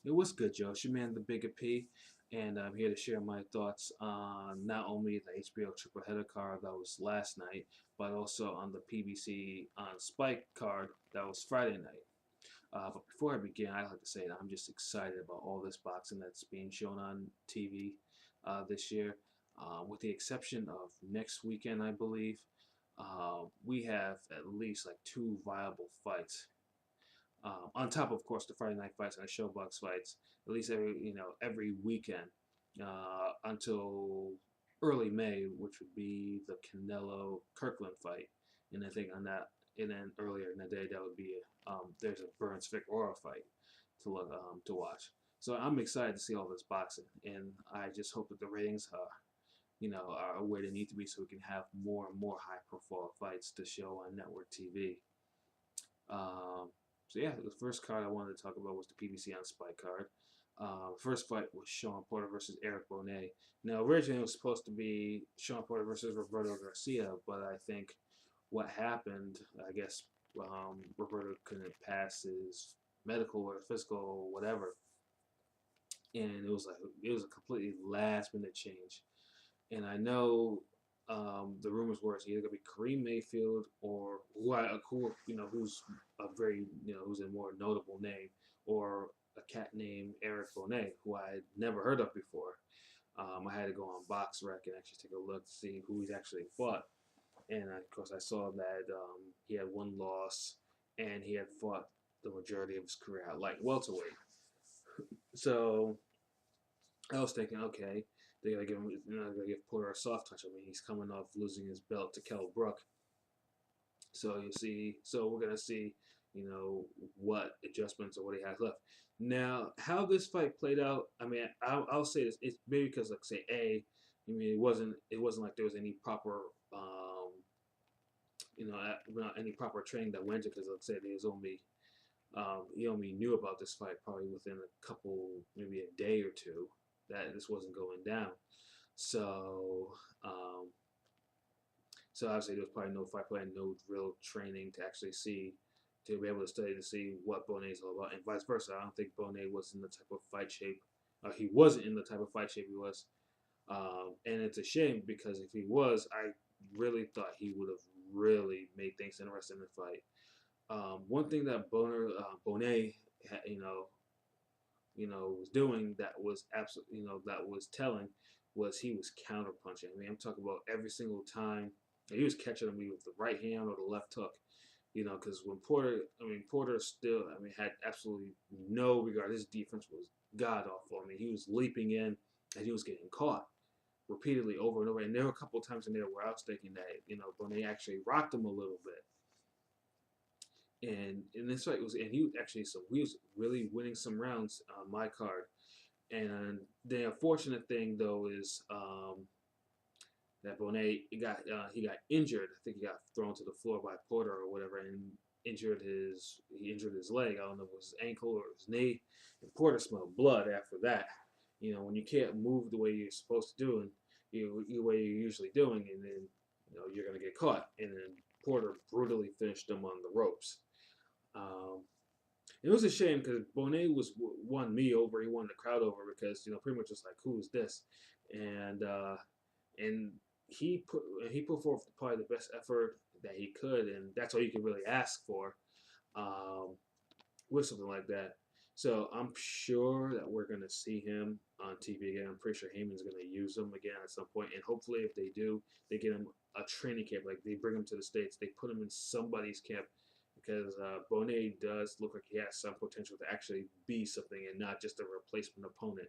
It was good, Joe. It's your man, the Bigga P, and I'm here to share my thoughts on not only the HBO triple header card that was last night, but also on the PBC on Spike card that was Friday night. But before I begin, I'd like to say that I'm just excited about all this boxing that's being shown on TV this year. With the exception of next weekend, I believe, we have at least like two viable fights on top of course the Friday night fights and the Showbox fights, at least every weekend until early May, which would be the Canelo Kirkland fight, and I think on that, and then earlier in the day that would be there's a Burns Figueroa fight to look to watch. So I'm excited to see all this boxing, and I just hope that the ratings are where they need to be, so we can have more and more high profile fights to show on network TV. Um, so yeah, the first card I wanted to talk about was the PBC on Spike card. First fight was Sean Porter versus Eric Bonet. Now originally it was supposed to be Sean Porter versus Roberto Garcia, but I think what happened, I guess Roberto couldn't pass his medical or physical or whatever, and it was a completely last minute change. And I know the rumors were it's either gonna be Kareem Mayfield or who's a very who's a more notable name, or a cat named Eric Bonet, who I had never heard of before. I had to go on BoxRec and actually take a look to see who he's actually fought. And of course, I saw that he had one loss, and he had fought the majority of his career at light welterweight. So I was thinking, okay, they're gonna give him, they're gonna give Porter a soft touch. I mean, he's coming off losing his belt to Kell Brook, so you see, so we're gonna see, what adjustments or what he has left. Now, how this fight played out, I mean, I'll say this: it's maybe because, like, say, I mean, it wasn't like there was any proper, not any proper training that went to, because, let's say, there's only he only knew about this fight probably within a couple, maybe a day or two, that this wasn't going down. So, um, so obviously there was probably no fight plan, no real training to actually see, to be able to study to see what Bonet's all about, and vice versa. I don't think Bonet was in the type of fight shape. He wasn't in the type of fight shape he was, and it's a shame because if he was, I really thought he would have really made things interesting in the fight. One thing that Bonet, was doing that was absolutely, that was telling, was he was counter punching. I mean, I'm talking about every single time he was catching him with the right hand or the left hook. Because when Porter still, I mean, had absolutely no regard. His defense was god awful. I mean, he was leaping in and he was getting caught repeatedly over and over. And there were a couple of times in there where I was thinking that, Bonet actually rocked him a little bit. And in this fight was, and he was really winning some rounds on my card. And the unfortunate thing though is that Bonet he got injured. I think he got thrown to the floor by Porter or whatever, and he injured his leg. I don't know if it was his ankle or his knee. And Porter smelled blood after that. When you can't move the way you're supposed to do, and the way you're usually doing, and then you're gonna get caught. And then Porter brutally finished him on the ropes. Um, it was a shame because Bonet won me over. He won the crowd over because pretty much just like, who is this? And he put forth probably the best effort that he could, and that's all you can really ask for um, with something like that. So I'm sure that we're gonna see him on TV again. I'm pretty sure Heyman's gonna use him again at some point, and hopefully, if they do, they get him a training camp. Like they bring him to the States, they put him in somebody's camp, because Bonet does look like he has some potential to actually be something and not just a replacement opponent.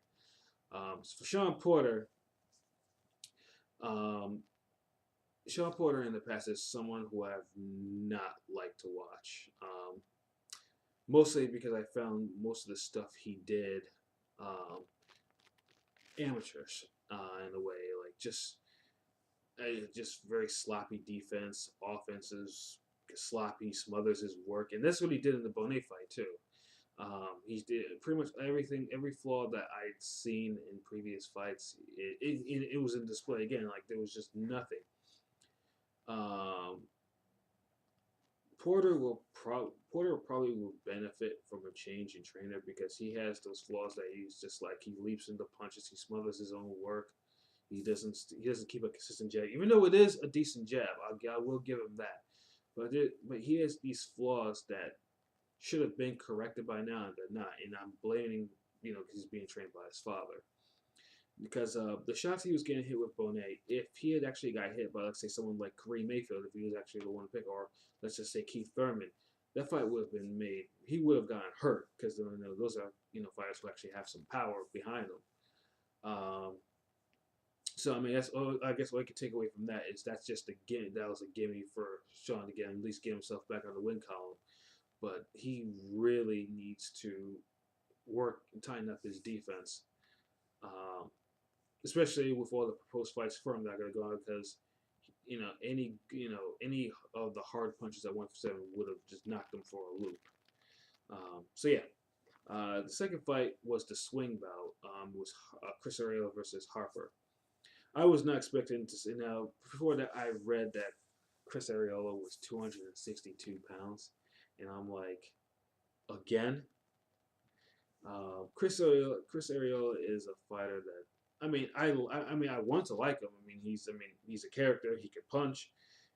So for um, Sean Porter in the past is someone who I've not liked to watch. Mostly because I found most of the stuff he did um, amateurish in a way, like just very sloppy defense, offenses sloppy, smothers his work, and that's what he did in the Bonet fight too. He did pretty much everything, every flaw that I'd seen in previous fights. It was in display again. Like there was just nothing. Um, Porter probably will benefit from a change in trainer because he has those flaws that he's just like he leaps into punches, he smothers his own work, he doesn't keep a consistent jab, even though it is a decent jab. I will give him that, but he has these flaws that should have been corrected by now and they're not, and I'm blaming because he's being trained by his father. Because the shots he was getting hit with Bonet, if he had actually got hit by, let's say, someone like Kareem Mayfield, if he was actually the one to pick, or let's just say Keith Thurman, that fight would have been made. He would have gotten hurt because those are fighters who actually have some power behind them. So I mean, I guess what I could take away from that is that's just a gimme. That was a gimme for Sean to at least get himself back on the win column. But he really needs to work and tighten up his defense. Especially with all the proposed fights for him that are going to go on, because any of the hard punches at 147 would have just knocked him for a loop. So yeah, the second fight was the swing bout. It was Chris Arreola versus Harper. I was not expecting to see. Now before that, I read that Chris Arreola was 262 pounds, and I'm like, again. Chris Arreola is a fighter that I want to like him. He's a character. He can punch,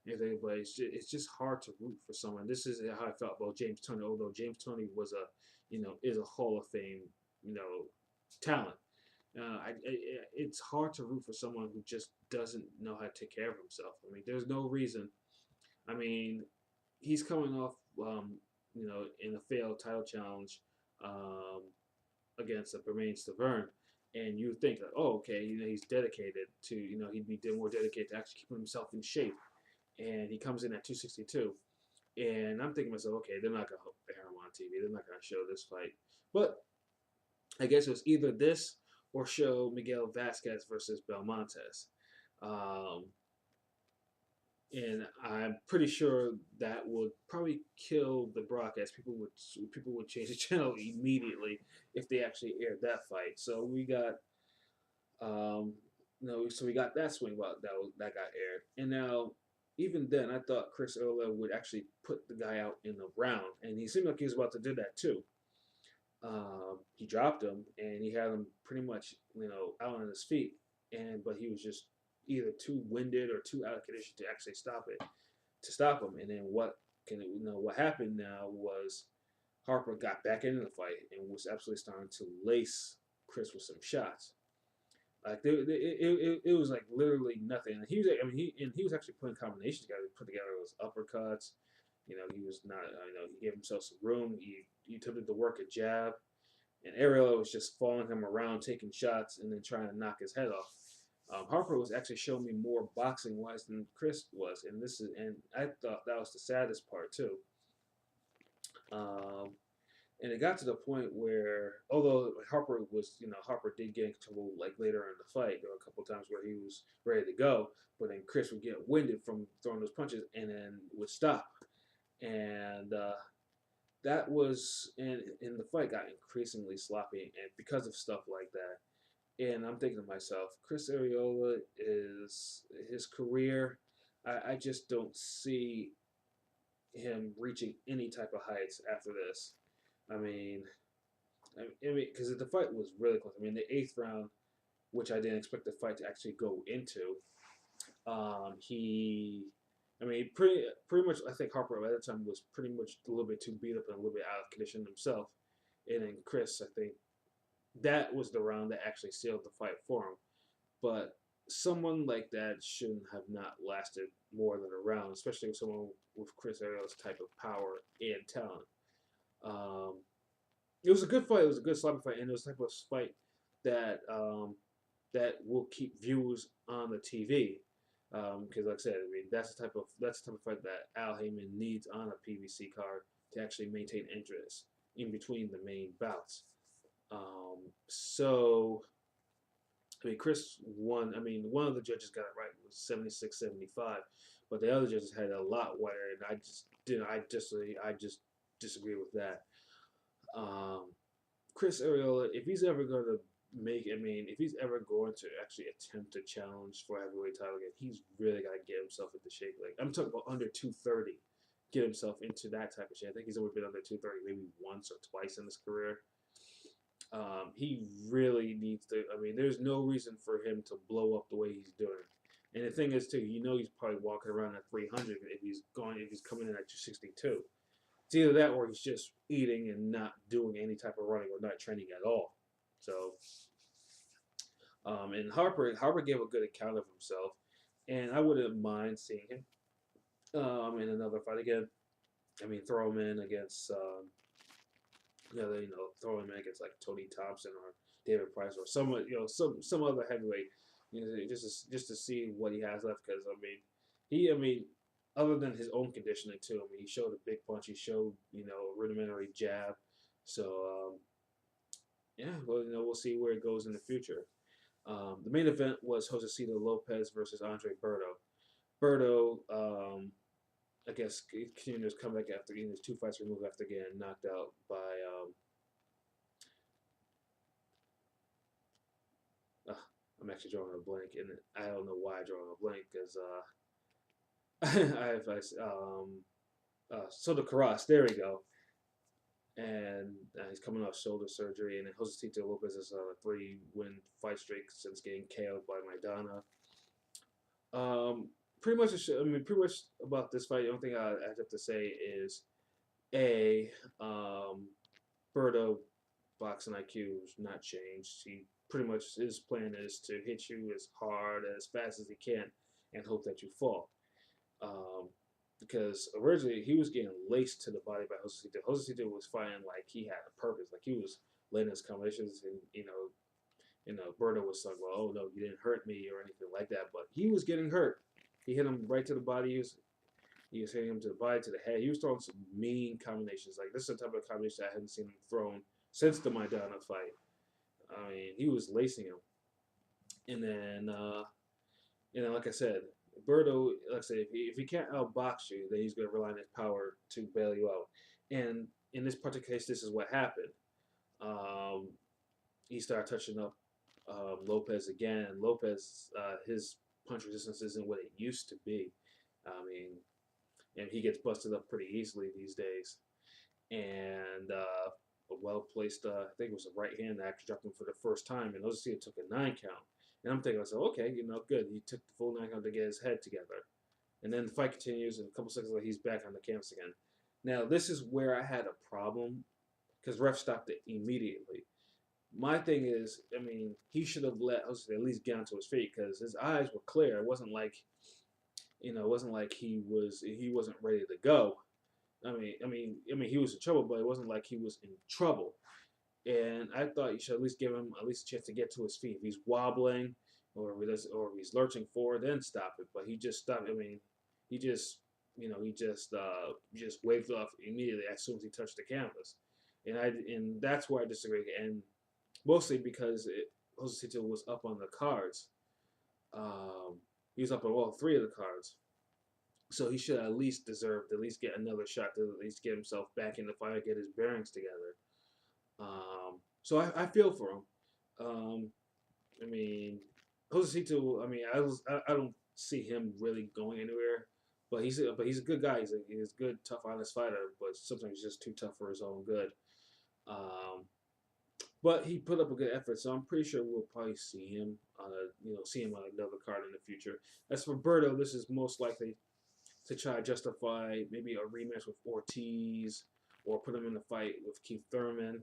everything, but it's just hard to root for someone. This is how I felt about James Toney. Although James Toney was is a Hall of Fame talent. It's hard to root for someone who just doesn't know how to take care of himself. There's no reason. He's coming off in a failed title challenge against Bermain Stavern. And you think that, oh, okay, he's dedicated to, he'd be more dedicated to actually keeping himself in shape. And he comes in at 262. And I'm thinking to myself, okay, they're not going to air him on TV. They're not going to show this fight. But I guess it was either this or show Miguel Vasquez versus Belmontes. And I'm pretty sure that would probably kill the broadcast. People would change the channel immediately if they actually aired that fight. So we got, we got that swing that got aired. And now, even then, I thought Chris Arreola would actually put the guy out in the round, and he seemed like he was about to do that too. He dropped him, and he had him pretty much, out on his feet, but he was just either too winded or too out of condition to actually stop him. And then what happened now was Harper got back into the fight and was absolutely starting to lace Chris with some shots. Like it was like literally nothing. And he was actually putting combinations together. He put together those uppercuts. He was not. He gave himself some room. He attempted to work a jab, and Arreola was just following him around, taking shots, and then trying to knock his head off. Harper was actually showing me more boxing wise than Chris was, and I thought that was the saddest part too. And it got to the point where, although Harper did get in trouble like later in the fight. There were a couple of times where he was ready to go, but then Chris would get winded from throwing those punches and then would stop. And that was, and the fight got increasingly sloppy, and because of stuff like that. And I'm thinking to myself, Chris Arreola is his career. I just don't see him reaching any type of heights after this. Because the fight was really close. The eighth round, which I didn't expect the fight to actually go into, pretty much. I think Harper at that time was pretty much a little bit too beat up and a little bit out of condition himself. And then Chris, I think, that was the round that actually sealed the fight for him. But someone like that shouldn't have not lasted more than a round, especially with someone with Chris Arreola's type of power and talent. It was a good fight. It was a good sloppy fight, and it was the type of fight that will keep viewers on the TV. Because, like I said, that's the type of fight that Al Heyman needs on a PBC card to actually maintain interest in between the main bouts. Chris won. One of the judges got it right. It was 76-75, but the other judges had it a lot wider, and I just disagree with that. Chris Arreola, if he's ever going to if he's ever going to actually attempt to challenge for heavyweight title again, he's really got to get himself into shape. Like, I'm talking about under 230. get himself into that type of shape. I think he's only been under 230 maybe once or twice in his career. He really needs to. I mean, there's no reason for him to blow up the way he's doing. And the thing is, too, he's probably walking around at 300 if he's coming in at 262. It's either that or he's just eating and not doing any type of running or not training at all. So, and Harper gave a good account of himself, and I wouldn't mind seeing him in another fight again. I mean, throw him in against throw him in against like Tony Thompson or David Price or some other heavyweight, just to see what he has left. Because I mean, other than his own conditioning too, I mean, he showed a big punch, he showed a rudimentary jab. So yeah, well, we'll see where it goes in the future. The main event was Josesito Lopez versus Andre Berto. Berto, I guess, continued his comeback after getting his 2 fights removed after getting knocked out by I'm actually drawing a blank, and I don't know why I'm drawing a blank because Soto Karass, there we go. And he's coming off shoulder surgery, and then Josesito Lopez is on a 3-win fight streak since getting KO'd by Maidana. Pretty much about this fight, the only thing I have to say is Berto boxing IQ has not changed. He pretty much, his plan is to hit you as hard as fast as he can and hope that you fall. Because originally he was getting laced to the body by Josesito. Josesito was fighting like he had a purpose, like he was letting his combinations, and Berto was like, well, oh no, you didn't hurt me or anything like that, but he was getting hurt. He hit him right to the body. He was hitting him to the body, to the head. He was throwing some mean combinations. Like, this is the type of combination I hadn't seen him thrown since the Maidana fight. I mean, he was lacing him. And then, like I said, Berto, like I said, if he can't outbox you, then he's going to rely on his power to bail you out. And in this particular case, this is what happened. He started touching up Lopez again. Lopez, his punch resistance isn't what it used to be. I mean, and he gets busted up pretty easily these days. And a well-placed, I think it was a right hand that actually dropped him for the first time, and Josesito took a 9 count. And I'm thinking, okay, good. He took the full 9 count to get his head together. And then the fight continues, and a couple seconds later, he's back on the canvas again. Now, this is where I had a problem, because ref stopped it immediately. My thing is, I mean, he should have let Jose at least get onto his feet because his eyes were clear. It wasn't like, he wasn't ready to go. I mean, he was in trouble, but it wasn't like he was in trouble. And I thought you should at least give him at least a chance to get to his feet. If he's wobbling or if he's lurching forward, then stop it. But he just stopped. I mean, he just waved off immediately as soon as he touched the canvas. And that's where I disagree. And mostly because Josesito was up on the cards. He was up on all 3 of the cards. So he should at least get another shot to at least get himself back in the fight, get his bearings together. So I feel for him. I mean, Josesito, I don't see him really going anywhere. But he's a good guy. He's a good, tough, honest fighter. But sometimes he's just too tough for his own good. But he put up a good effort, so I'm pretty sure we'll probably see him on another card in the future. As for Berto, this is most likely to try to justify maybe a rematch with Ortiz or put him in a fight with Keith Thurman.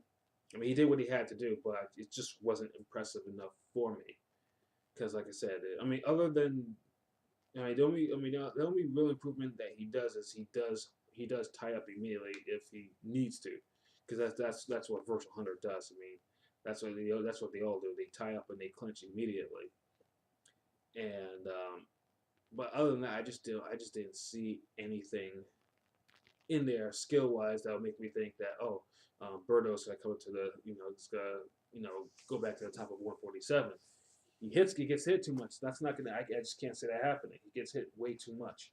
I mean, he did what he had to do, but it just wasn't impressive enough for me. Because, like I said, other than the only real improvement that he does is he does tie up immediately if he needs to, because that's what Virtual Hunter does. I mean, that's what they all do. They tie up and they clinch immediately. And but other than that, I just didn't see anything in there skill wise that would make me think that Berto's gonna come to the it's gonna go back to the top of 147. He gets hit too much. That's not gonna. I just can't see that happening. He gets hit way too much.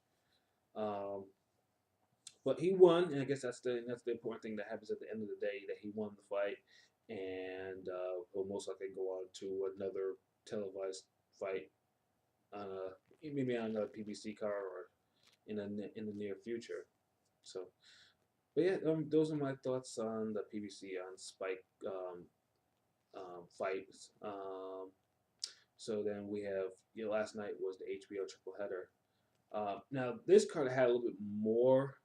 But he won, and I guess that's the important thing that happens at the end of the day, that he won the fight, and he'll most likely go on to another televised fight, maybe on another PBC card or in the near future. So, but yeah, those are my thoughts on the PBC on Spike fights. So then we have, last night was the HBO triple header. Now this card had a little bit more.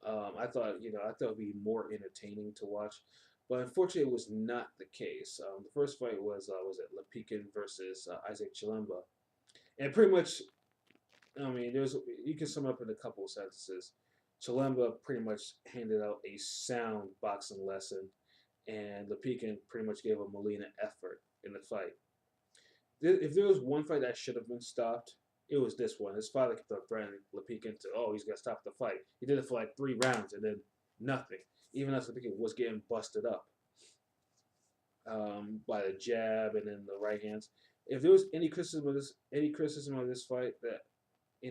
I thought, I thought it'd be more entertaining to watch, but unfortunately, it was not the case. The first fight was it Lepikin versus Isaac Chilemba, and pretty much, I mean, you can sum it up in a couple of sentences. Chilemba pretty much handed out a sound boxing lesson, and Lepikin pretty much gave a Molina effort in the fight. If there was one fight that should have been stopped, it was this one. His father kept on threatening Lepikin to, oh, he's gonna stop the fight. He did it for like 3 rounds and then nothing. Even as Lepikin was getting busted up by the jab and then the right hands. If there was any criticism of this fight that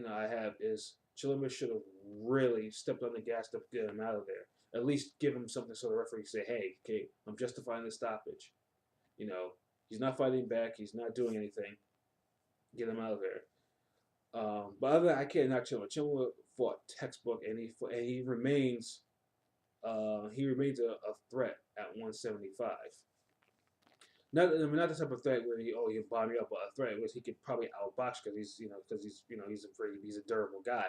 I have is Chilemba should have really stepped on the gas to get him out of there. At least give him something so the referee can say, hey, okay, I'm justifying the stoppage. He's not fighting back. He's not doing anything. Get him out of there. But other than that, I can't knock Chilemba. Chilemba fought textbook, and he remains a threat at 175. Not the type of threat where he'll bomb you up, but a threat where he could probably outbox because he's a durable guy.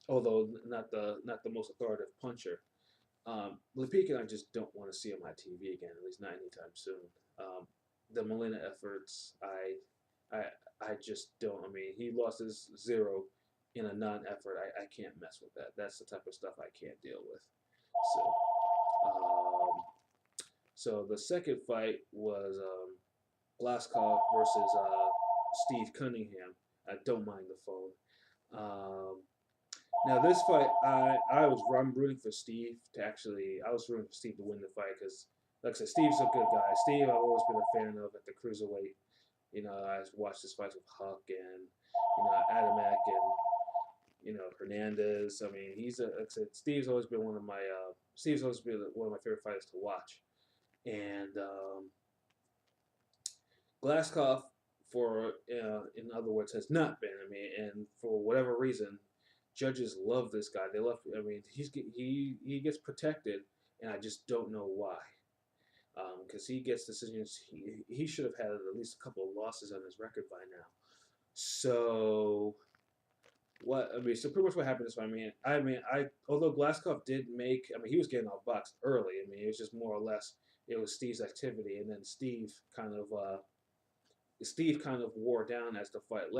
Although not the most authoritative puncher. Lepikin, I just don't want to see him on TV again, at least not anytime soon. The Molina efforts, I just don't. I mean, he lost his 0 in a non-effort. I can't mess with that. That's the type of stuff I can't deal with. So the second fight was Glaskov versus Steve Cunningham. I don't mind the phone. Now this fight, I'm rooting for Steve I was rooting for Steve to win the fight because, like I said, Steve's a good guy. Steve, I've always been a fan of at the cruiserweight. I watched his fights with Huck and Adamek and Hernandez. I mean, like I said, Steve's always been one of my favorite fighters to watch. And Glaskov, in other words, has not been. I mean, and for whatever reason, judges love this guy. They love. I mean, he gets protected, and I just don't know why. Because he gets decisions. He should have had at least a couple of losses on his record by now. So so pretty much what happened is, although Glaskov did make, he was getting outboxed early. I mean, it was just more or less it was Steve's activity, and then Steve kind of wore down as the fight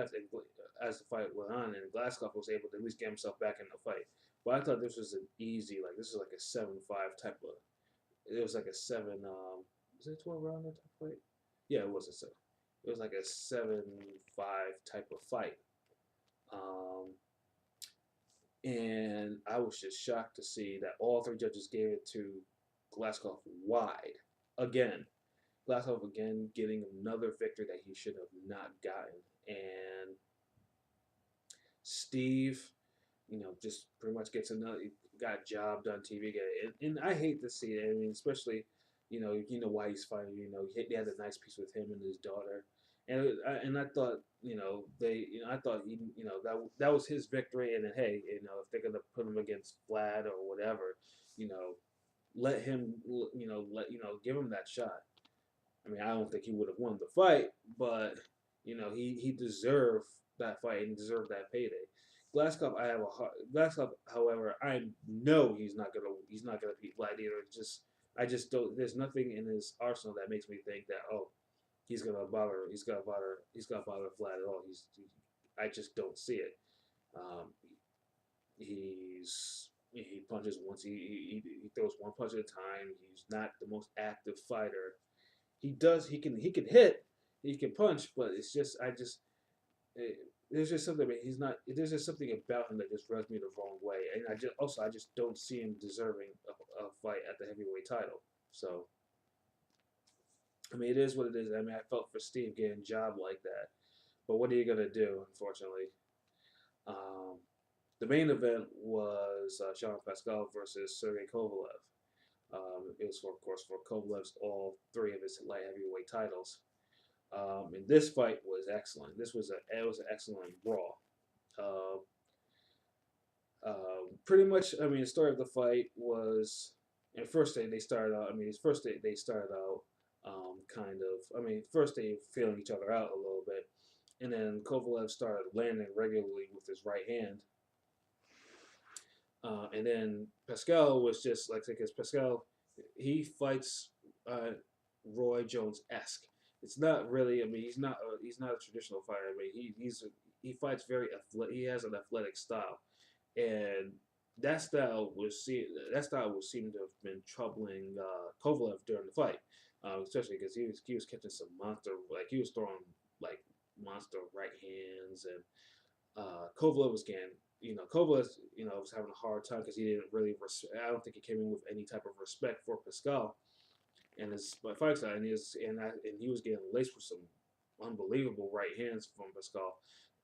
went on, and Glaskov was able to at least get himself back in the fight. But I thought this was an easy, this is like a 7-5 type of. It was like a 7. Was it 12 round type of fight? Yeah, it was a 7. It was like a 7-5 type of fight. And I was just shocked to see that all 3 judges gave it to Glaskov wide. Again, Glaskov again getting another victory that he should have not gotten. And Steve, just pretty much got job done TV again. And I hate to see it. I mean, especially, why he's fighting. They had a nice piece with him and his daughter. And I thought, I thought that was his victory. And then, hey, if they're gonna put him against Vlad or whatever, let him, give him that shot. I mean, I don't think he would have won the fight, but he deserved that fight and deserved that payday. Glaskov, Glaskov, however, I know he's not gonna beat Vlad either. I just don't. There's nothing in his arsenal that makes me think that he's gonna bother Vlad at all. I just don't see it. He punches once. He throws one punch at a time. He's not the most active fighter. He can hit, he can punch, but it's just there's just something. There's just something about him that just rubs me the wrong way, and I just don't see him deserving a fight at the heavyweight title. So, I mean, it is what it is. I mean, I felt for Steve getting jobbed like that, but what are you gonna do? Unfortunately, the main event was Jean Pascal versus Sergey Kovalev. It was, of course, for Kovalev's all 3 of his light heavyweight titles. And this fight was excellent. It was an excellent brawl. Pretty much, I mean, the story of the fight was, and first they started out. I mean, first they started out kind of. I mean, first they feeling each other out a little bit, and then Kovalev started landing regularly with his right hand, and then Pascal was just like because Pascal he fights Roy Jones esque. It's not really. I mean, he's not a traditional fighter. I mean, he fights very he has an athletic style, and that style was seem to have been troubling Kovalev during the fight, especially because he was catching some monster like he was throwing like monster right hands, and Kovalev was getting Kovalev was having a hard time because he didn't really I don't think he came in with any type of respect for Pascal and his fight style, and he was getting laced with some unbelievable right hands from Pascal,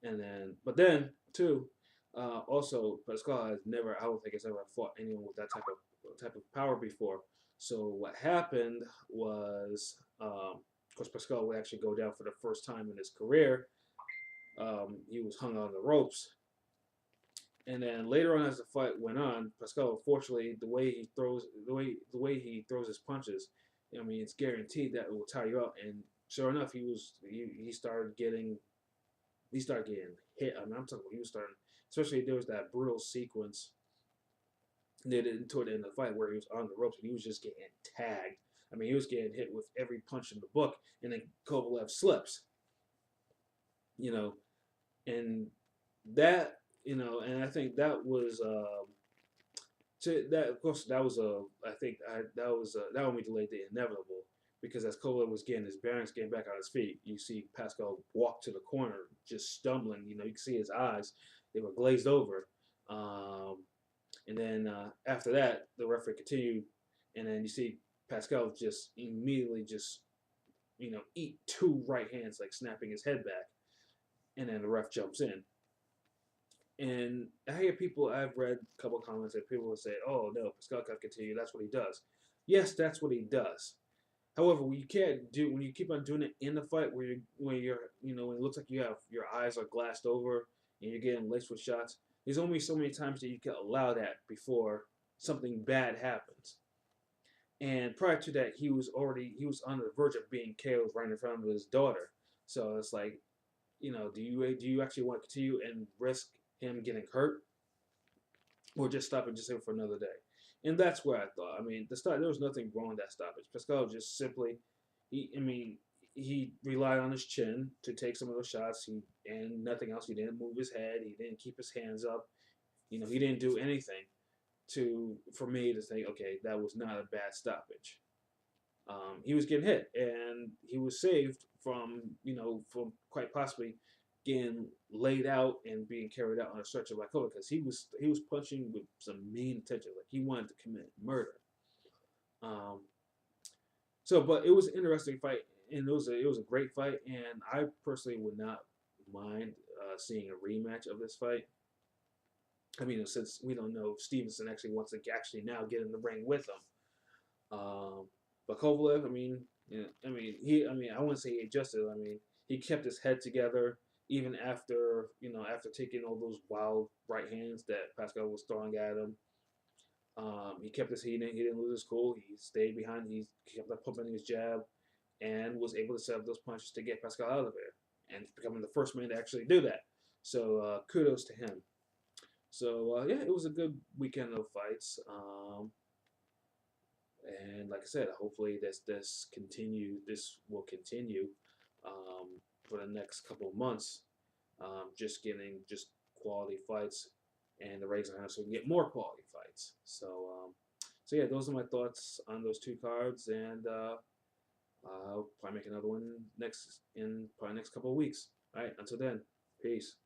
and then but then too. Also, Pascal has never, I don't think, has ever fought anyone with that type of power before. So what happened was, of course, Pascal would actually go down for the first time in his career. He was hung on the ropes, and then later on, as the fight went on, Pascal, unfortunately, the way he throws his punches, I mean, it's guaranteed that it will tire you out. And sure enough, he started getting hit. I mean, I'm talking about he was starting, especially there was that brutal sequence toward the end of the fight where he was on the ropes and he was just getting tagged. I mean, he was getting hit with every punch in the book, and then Kovalev slips, you know, and that, and I think that was, so that of course that was I think that only delayed the inevitable because as Kovalev was getting his bearings, getting back on his feet, you see Pascal walk to the corner, just stumbling. You can see his eyes; they were glazed over. Um, and then after that, the referee continued, and then you see Pascal just immediately just eat two right hands, like snapping his head back, and then the ref jumps in. And I've read a couple of comments that people would say, "Oh no, Pascal can't continue. That's what he does." Yes, that's what he does. However, what you can't do when you keep on doing it in the fight, when it looks like you have your eyes are glassed over and you're getting laced with shots. There's only so many times that you can allow that before something bad happens. And prior to that, he was on the verge of being killed right in front of his daughter. So it's like, do you actually want to continue and risk him getting hurt, or just stop and just him for another day? And that's where I thought. I mean, there was nothing wrong with that stoppage. Pascal just simply, he relied on his chin to take some of those shots. And nothing else. He didn't move his head. He didn't keep his hands up. He didn't do anything for me to think, okay, that was not a bad stoppage. He was getting hit, and he was saved from quite possibly getting laid out and being carried out on a stretcher by Kobe because he was punching with some mean intention, like he wanted to commit murder. Um, but it was an interesting fight, and it was a great fight, and I personally would not mind seeing a rematch of this fight. I mean, since we don't know if Stevenson actually wants to actually now get in the ring with him. But Kovalev, I mean, I wouldn't say he adjusted. I mean, he kept his head together even after taking all those wild right hands that Pascal was throwing at him. He kept he didn't lose his cool. He stayed behind. He kept pumping his jab, and was able to set up those punches to get Pascal out of there, and becoming the first man to actually do that. So kudos to him. So yeah, it was a good weekend of fights. And like I said, hopefully this will continue for the next couple of months. Just getting just quality fights, and the ratings are high, so we can get more quality fights. So yeah, those are my thoughts on those two cards, and I'll probably make another one in probably next couple of weeks. All right, until then, peace.